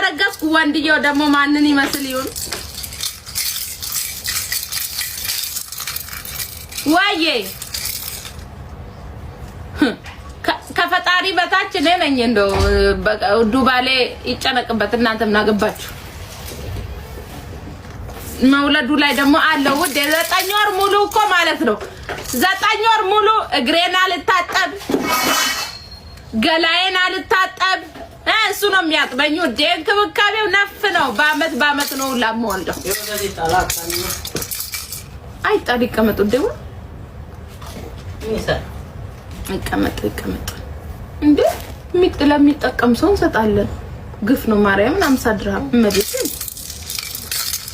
ረገዝኩ ወንድየው ደግሞ ማንን ይመስል ይሁን ዋዬ ከፈጣሪ በታች ነኝ እንደው ዱባሌ ይጨነቅበት እናንተም ናገባችሁ መውለዱ ላይ ደግሞ አለው ወደ 9 ወር ሙሉ እኮ ማለት ነው 9 ወር ሙሉ እግሬን አልታጠብ ገላዬን አልታጠብ እሱ ነው የሚያጥበኝ ወደ እንክብካቤው ነፍ ነው በአመት ነው ላሞልደው አይጣል ይቀመጡ ደው ይቀመጥ እንዴ ለሚጠቀም ሰው እንሰጣለን ግፍ ነው ማርያምን 50 ድርሃም መብት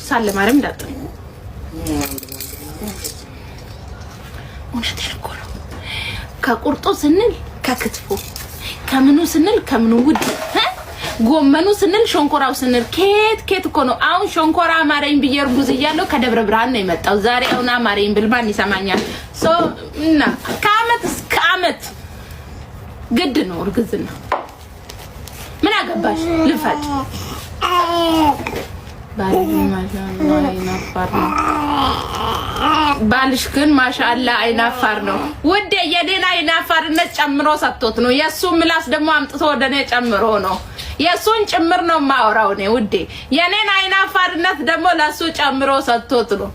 ሳለ ማርያም ዳጥ ወንሽ ተሽኮሎ ከቁርጦ ስንል ከክትፎ ከምኑ ስንል ከምኑ ውድ ጎመኑ ስንል ሾንኮራው ስንል ኬት እኮ ነው አሁን ሾንኮራ ማረኝ ብየር ጉዝ ይያለው ከደብረ ብርሃን ነው የመጣው ዛሬ አሁን ማረኝ ብልማን ይሰማኛል ሶ እና ከአመት እስከ አመት ግድ ነው እርግዝና ምን አገባሽ ልፋጭ ባልሽ ግን ማሻአላ አይናፋር ነው ውዴ የኔና አይናፋርነት ጨምሮ ሰጥቶት ነው የሱ ምላስ ደግሞ አምጥቶ ወደኔ ጨምሮ ነው የሱን ጭምር ነው ማወራው ነው ውዴ የኔና አይናፋርነት ደግሞ ለሱ ጨምሮ ሰጥቶት ነው